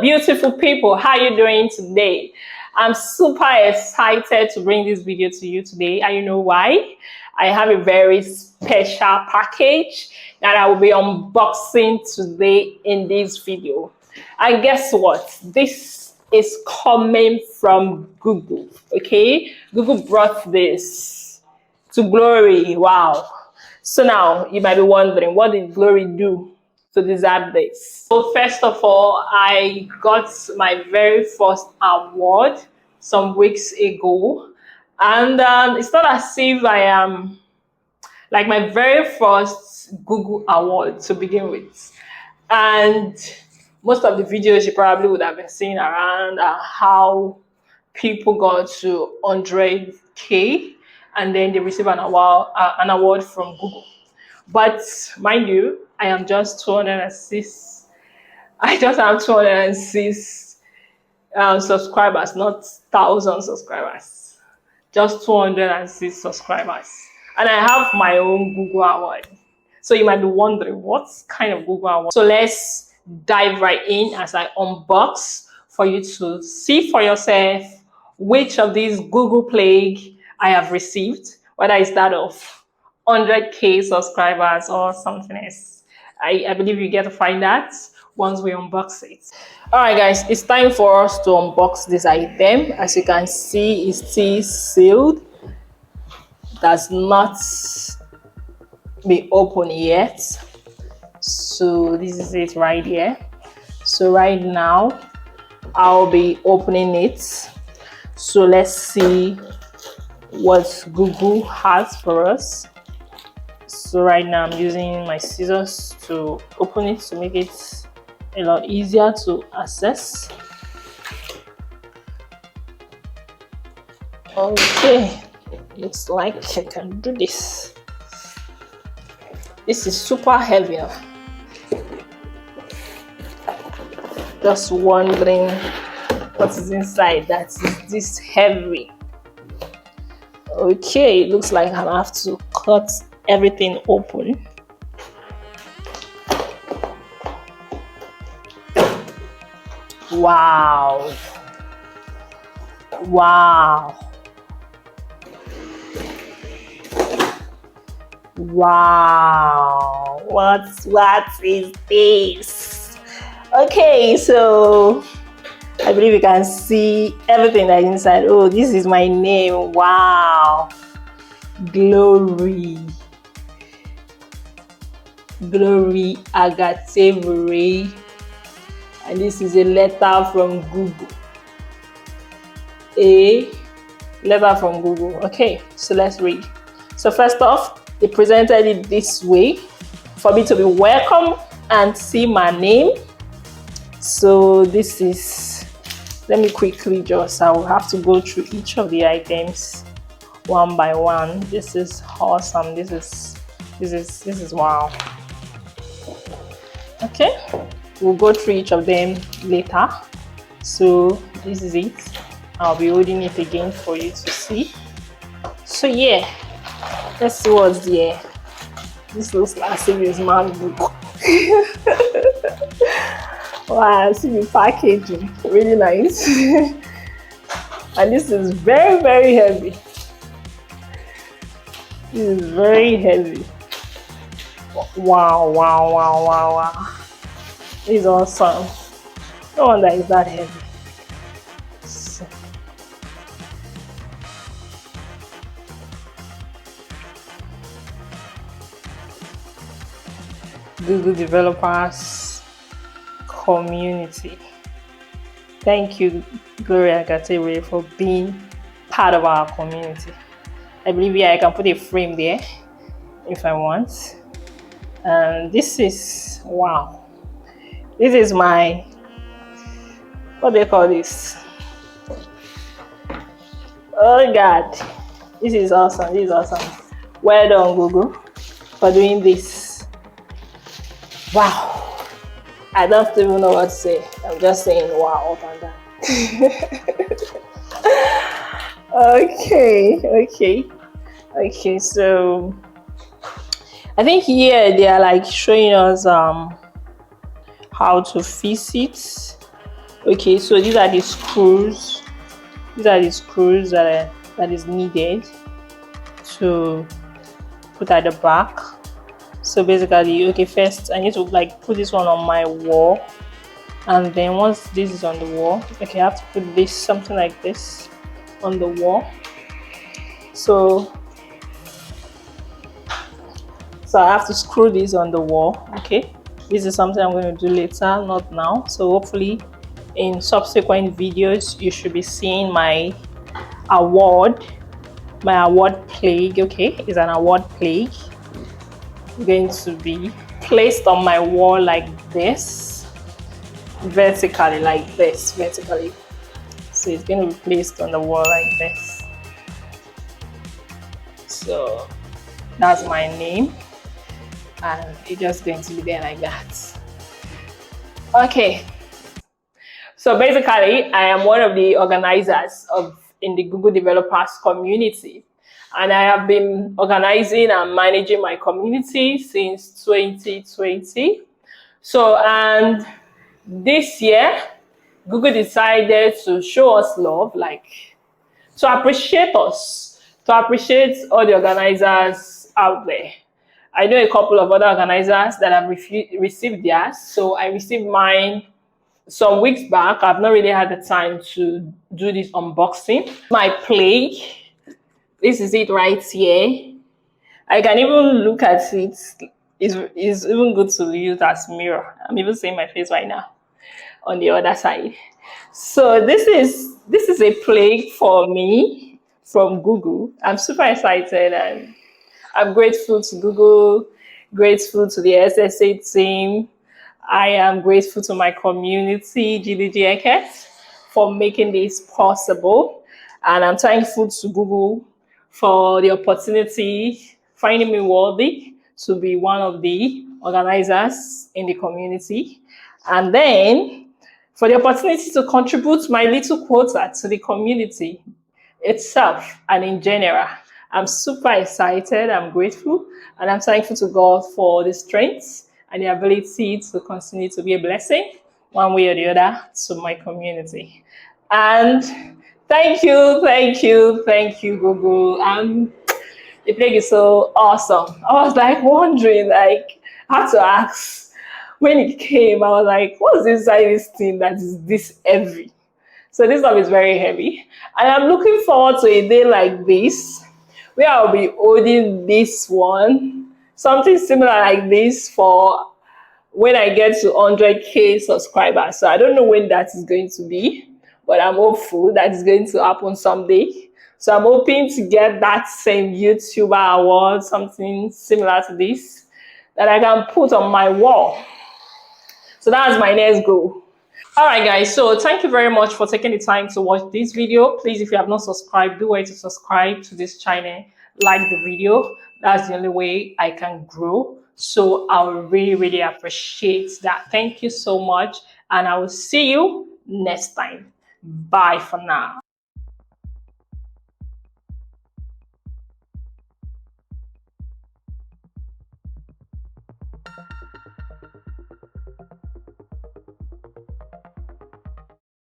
beautiful people, how you doing today? I'm super excited to bring this video to you today, and you know why? I have a very special package that I will be unboxing today in this video. And guess what? This is coming from Google, okay? Google brought this to Glory. Wow. So now you might be wondering, what did Glory do to deserve this? So first of all, I got my very first award some weeks ago, and it's not as if I am like my very first Google award to begin with. And most of the videos you probably would have been seeing around are how people got to 100K and then they receive an award from Google. But mind you, I am just 206. I just have 206 subscribers, not 1,000 subscribers. Just 206 subscribers. And I have my own Google award. So you might be wondering, what kind of Google award? So let's dive right in as I unbox for you to see for yourself which of these Google Play I have received, whether it's that of 100K subscribers or something else. I believe you get to find that once we unbox it. All right, guys, it's time for us to unbox this item. As you can see, it's still sealed. Does not be open yet. So this is it right here. So right now, I'll be opening it. So let's see what Google has for us. So right now I'm using my scissors to open it to make it a lot easier to access. Okay, looks like I can do this. This is super heavy. Just wondering what is inside that is this heavy. Okay, it looks like I have to cut everything open. Wow. Wow. Wow. What is this? Okay, so I believe you can see everything that's inside. Oh, this is my name. Wow. Glory. Glory Agatevere. And this is a letter from Google. A letter from Google. Okay, so let's read. So first off, they presented it this way for me to be welcome and see my name. So this is, let me quickly just, I will have to go through each of the items one by one. This is awesome. This is wow. Okay, we'll go through each of them later. So this is it. I'll be holding it again for you to see. So yeah, let's see what's there. This looks like it's MacBook. Wow, see the packaging, really nice. And this is very, very heavy. This is very heavy. Wow, wow, wow, wow, wow. This is awesome. No wonder it's that heavy. So. Google Developers Community. Thank you, Gloria Agatevere, for being part of our community. I believe, yeah, I can put a frame there if I want. And this is, wow. This is my, what do they call this? Oh God, this is awesome. This is awesome. Well done, Google, for doing this. Wow. I don't even know what to say. I'm just saying wow up and down. Okay, so I think here they are like showing us how to fix it. Okay, so these are the screws. These are the screws that is needed to put at the back. So basically, okay, first I need to like put this one on my wall, and then once this is on the wall, okay, I have to put this something like this on the wall. So I have to screw this on the wall. Okay, this is something I'm going to do later, not now. So hopefully in subsequent videos you should be seeing my award plaque. Okay, is an award plaque going to be placed on my wall like this, vertically, like this, vertically. So it's going to be placed on the wall like this. So that's my name, and it's just going to be there like that. Okay, so basically I am one of the organizers in the Google developers community, and I have been organizing and managing my community since 2020. So, and this year Google decided to show us love, like to appreciate us, to appreciate all the organizers out there. I know a couple of other organizers that have received theirs. So I received mine some weeks back. I've not really had the time to do this unboxing. My plague, this is it right here. I can even look at it. It's even good to use as mirror. I'm even seeing my face right now on the other side. So this is a plague for me from Google. I'm super excited, and I'm grateful to Google, grateful to the SSA team. I am grateful to my community, GDG Eket, for making this possible. And I'm thankful to Google for the opportunity, finding me worthy to be one of the organizers in the community. And then for the opportunity to contribute my little quota to the community itself and in general. I'm super excited, I'm grateful, and I'm thankful to God for the strength and the ability to continue to be a blessing one way or the other to my community. And thank you, Google. The plague is so awesome. I was like wondering, like, I had to ask when it came. I was like, what's inside this thing that is this heavy? So this stuff is very heavy. And I'm looking forward to a day like this, where I'll be holding this one, something similar like this for when I get to 100K subscribers. So I don't know when that is going to be, but I'm hopeful that is going to happen someday. So I'm hoping to get that same YouTuber award, something similar to this, that I can put on my wall. So that's my next goal. All right, guys, so thank you very much for taking the time to watch this video. Please, if you have not subscribed, do wait to subscribe to this channel, like the video. That's the only way I can grow. So I will really appreciate that. Thank you so much, and I will see you next time. Bye for now.